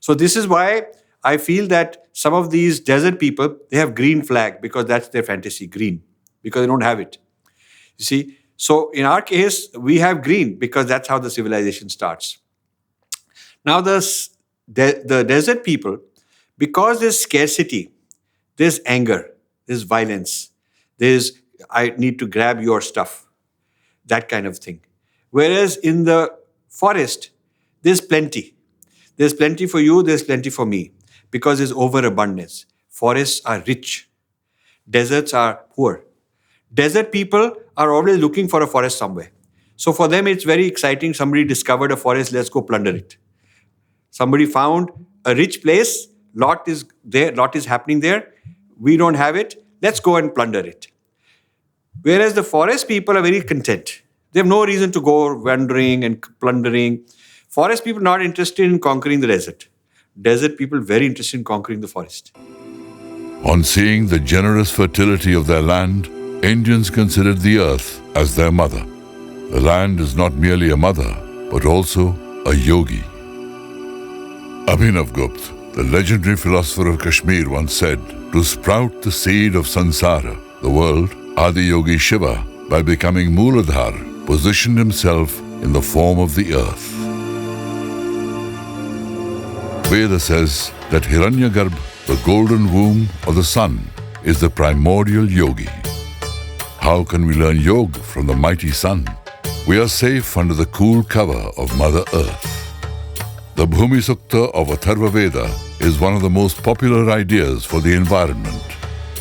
So this is why I feel that some of these desert people, they have green flag because that's their fantasy, green, because they don't have it. You see? So in our case, we have green because that's how the civilization starts. Now the the desert people, because there's scarcity, there's anger, there's violence, there's I need to grab your stuff, that kind of thing. Whereas in the forest, there's plenty. There's plenty for you, there's plenty for me, because there's overabundance. Forests are rich. Deserts are poor. Desert people are always looking for a forest somewhere. So for them, it's very exciting. Somebody discovered a forest, let's go plunder it. Somebody found a rich place, lot is there, lot is happening there. We don't have it, let's go and plunder it. Whereas the forest people are very content. They have no reason to go wandering and plundering. Forest people not interested in conquering the desert. Desert people very interested in conquering the forest. On seeing the generous fertility of their land, Indians considered the earth as their mother. The land is not merely a mother, but also a yogi. Abhinav Gupta, the legendary philosopher of Kashmir, once said, to sprout the seed of sansara, the world, Adi Yogi Shiva, by becoming Mooladhar, positioned himself in the form of the earth. Veda says that Hiranyagarbha, the golden womb of the sun, is the primordial yogi. How can we learn yoga from the mighty sun? We are safe under the cool cover of Mother Earth. The Bhumi Sukta of Atharva Veda is one of the most popular ideas for the environment.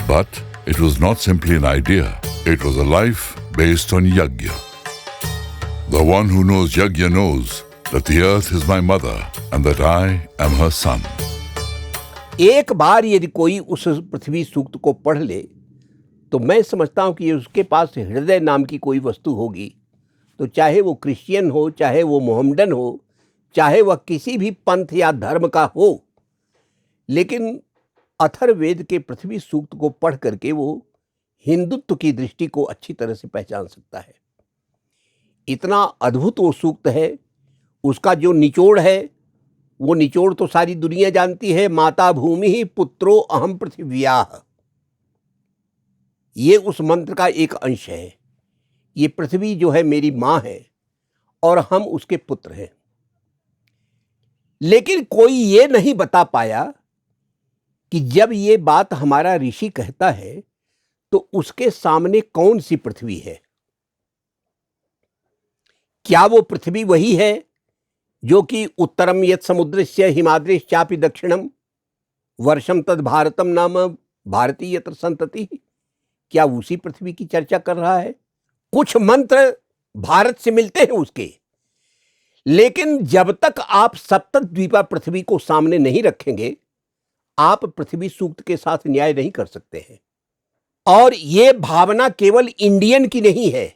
But it was not simply an idea. It was a life based on yajna. The one who knows yajna knows that the earth is my mother and that I am her son. एक बार यदि कोई उस पृथ्वी सूक्त को पढ़ ले तो मैं समझता हूं कि उसके पास हृदय नाम की कोई वस्तु होगी, तो चाहे वो क्रिश्चियन हो, चाहे वो मोहम्मडन हो, चाहे वह किसी भी पंथ या धर्म का हो, लेकिन अथर्ववेद के पृथ्वी सूक्त को पढ़ करके वो हिंदुत्व की दृष्टि को अच्छी तरह से पहचान सकता है। इतना अद्भुत वो सूक्त है, उसका जो निचोड़ है वो निचोड़ तो सारी दुनिया जानती है। माता भूमि ही पुत्रो अहम पृथिव्याः, ये उस मंत्र का एक अंश है। ये पृथ्वी जो है मेरी माँ है और हम उसके पुत्र हैं। लेकिन कोई ये नहीं बता पाया कि जब ये बात हमारा ऋषि कहता है तो उसके सामने कौन सी पृथ्वी है। क्या वो पृथ्वी वही है जो कि उत्तरम यत् समुद्रस्य हिमाद्रिश्चापि दक्षिणम वर्षम तद भारतम नाम भारती यत्र संतति, क्या उसी पृथ्वी की चर्चा कर रहा है। कुछ मंत्र भारत से मिलते हैं उसके, लेकिन जब तक आप सप्तद्वीपा पृथ्वी को सामने नहीं रखेंगे आप पृथ्वी सूक्त के साथ न्याय नहीं कर सकते हैं। और यह भावना केवल इंडियन की नहीं है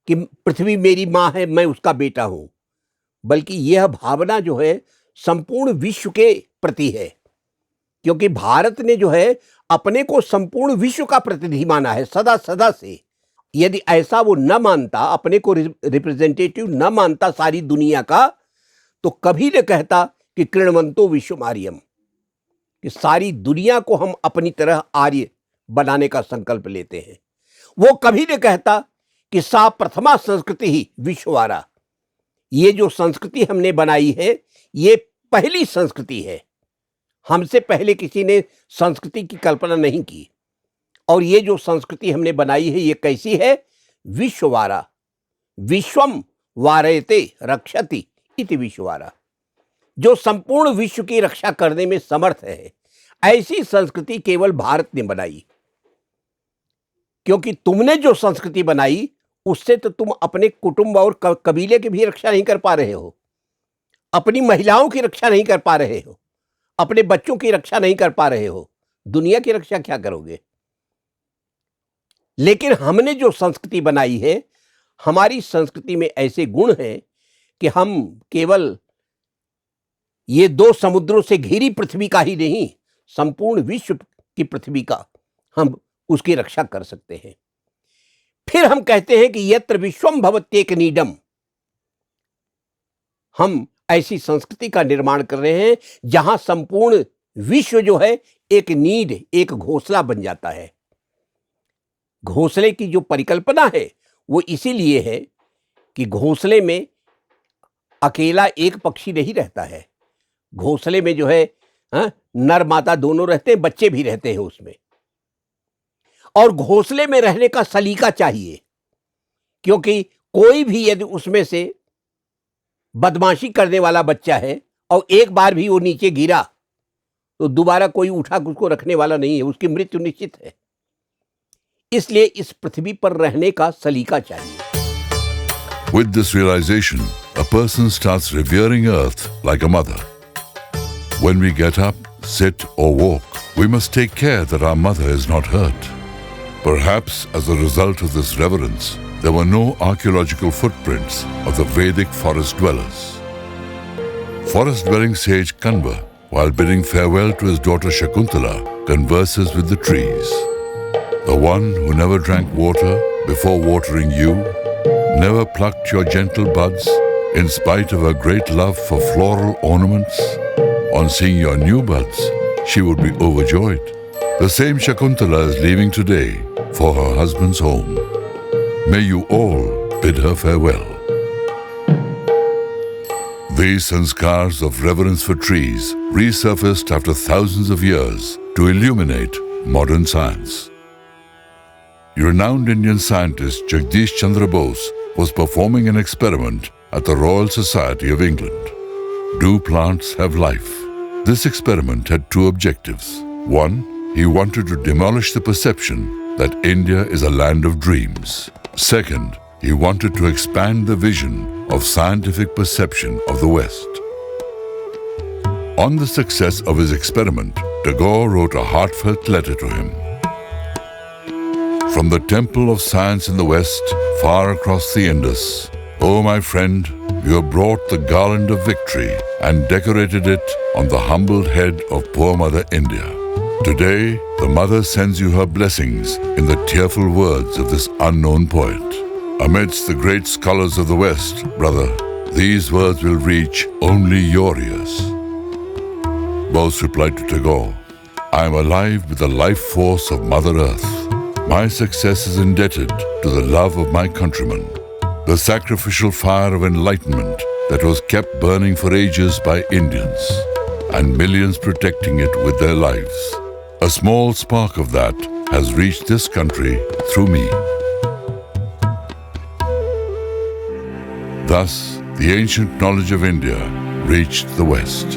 कि पृथ्वी मेरी मां है, मैं उसका बेटा हूं, बल्कि यह भावना जो है संपूर्ण विश्व के प्रति है, क्योंकि भारत ने जो है अपने को संपूर्ण विश्व का प्रतिनिधि माना है सदा सदा से। यदि ऐसा वो न मानता, अपने को रिप्रेजेंटेटिव न मानता सारी दुनिया का, तो कभी न कहता कि कृण्वन्तो विश्वमार्यम, कि सारी दुनिया को हम अपनी तरह आर्य बनाने का संकल्प लेते हैं। वो कभी न कहता कि सा प्रथमा संस्कृति ही विश्ववारा, ये जो संस्कृति हमने बनाई है ये पहली संस्कृति है, हमसे पहले किसी ने संस्कृति की कल्पना नहीं की। और ये जो संस्कृति हमने बनाई है ये कैसी है, विश्ववारा, विश्वम वारयते रक्षति इति विश्ववारा, जो संपूर्ण विश्व की रक्षा करने में समर्थ है। ऐसी संस्कृति केवल भारत ने बनाई, क्योंकि तुमने जो संस्कृति बनाई उससे तो तुम अपने कुटुंब और कबीले की भी रक्षा नहीं कर पा रहे हो, अपनी महिलाओं की रक्षा नहीं कर पा रहे हो, अपने बच्चों की रक्षा नहीं कर पा रहे हो, दुनिया की रक्षा क्या करोगे। लेकिन हमने जो संस्कृति बनाई है, हमारी संस्कृति में ऐसे गुण हैं कि हम केवल ये दो समुद्रों से घिरी पृथ्वी का ही नहीं, संपूर्ण विश्व की पृथ्वी का हम उसकी रक्षा कर सकते हैं। फिर हम कहते हैं कि यत्र विश्वम भवत्येक नीडम, हम ऐसी संस्कृति का निर्माण कर रहे हैं जहां संपूर्ण विश्व जो है एक नीड, एक घोंसला बन जाता है। घोंसले की जो परिकल्पना है वो इसीलिए है कि घोंसले में अकेला एक पक्षी नहीं रहता है, घोंसले में जो है नर मादा दोनों रहते हैं, बच्चे भी रहते हैं उसमें। और घोंसले में रहने का सलीका चाहिए, क्योंकि कोई भी यदि उसमें से बदमाशी करने वाला बच्चा है और एक बार भी वो नीचे गिरा तो दोबारा कोई उठा उसको रखने वाला नहीं है, उसकी मृत्यु निश्चित है। इसलिए इस पृथ्वी पर रहने का सलीका चाहिए। With this realization, a person starts revering Earth like a mother. When we get up, sit or walk, we must take care that our mother is not hurt. Perhaps as a result of this reverence, there were no archaeological footprints of the Vedic forest dwellers. Forest-dwelling sage Kanva, while bidding farewell to his daughter Shakuntala, converses with the trees. The one who never drank water before watering you, never plucked your gentle buds in spite of her great love for floral ornaments. On seeing your new buds, she would be overjoyed. The same Shakuntala is leaving today for her husband's home. May you all bid her farewell. These sanskars of reverence for trees resurfaced after thousands of years to illuminate modern science. Renowned Indian scientist Jagdish Chandra Bose was performing an experiment at the Royal Society of England. Do plants have life? This experiment had two objectives. One, he wanted to demolish the perception that India is a land of dreams. Second, he wanted to expand the vision of scientific perception of the West. On the success of his experiment, Tagore wrote a heartfelt letter to him. From the temple of science in the West, far across the Indus, oh my friend, you have brought the garland of victory and decorated it on the humbled head of poor Mother India. Today, the Mother sends you her blessings in the tearful words of this unknown poet. Amidst the great scholars of the West, brother, these words will reach only your ears. Bose replied to Tagore, I am alive with the life force of Mother Earth. My success is indebted to the love of my countrymen, the sacrificial fire of enlightenment that was kept burning for ages by Indians, and millions protecting it with their lives. A small spark of that has reached this country through me. Thus, the ancient knowledge of India reached the West.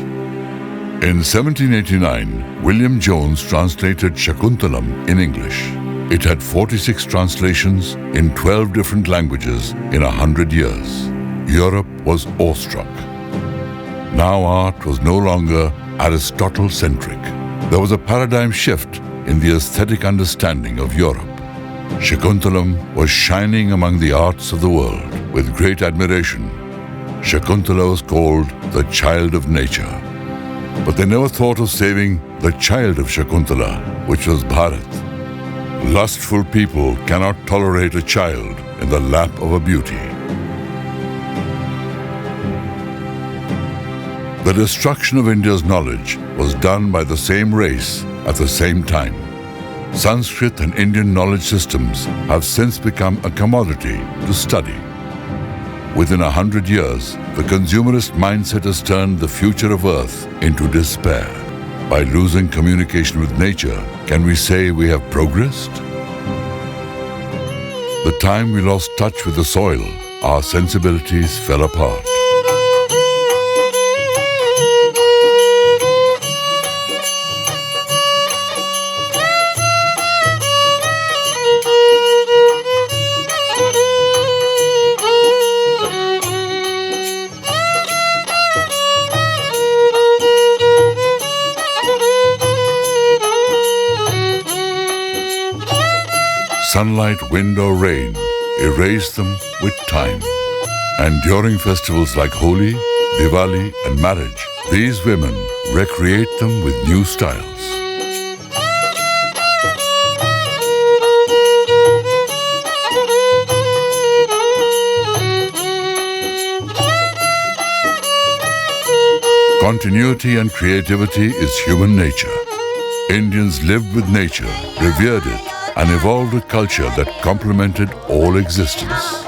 In 1789, William Jones translated Shakuntalam in English. It had 46 translations in 12 different languages in 100 years. Europe was awestruck. Now art was no longer Aristotle-centric. There was a paradigm shift in the aesthetic understanding of Europe. Shakuntalam was shining among the arts of the world with great admiration. Shakuntala was called the child of nature. But they never thought of saving the child of Shakuntala, which was Bharat. Lustful people cannot tolerate a child in the lap of a beauty. The destruction of India's knowledge was done by the same race at the same time. Sanskrit and Indian knowledge systems have since become a commodity to study. Within 100 years, the consumerist mindset has turned the future of Earth into despair. By losing communication with nature, can we say we have progressed? The time we lost touch with the soil, our sensibilities fell apart. Sunlight, wind or rain erase them with time. And during festivals like Holi, Diwali and marriage, these women recreate them with new styles. Continuity and creativity is human nature. Indians lived with nature, revered it, and evolved a culture that complemented all existence.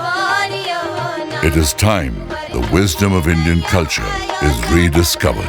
It is time the wisdom of Indian culture is rediscovered.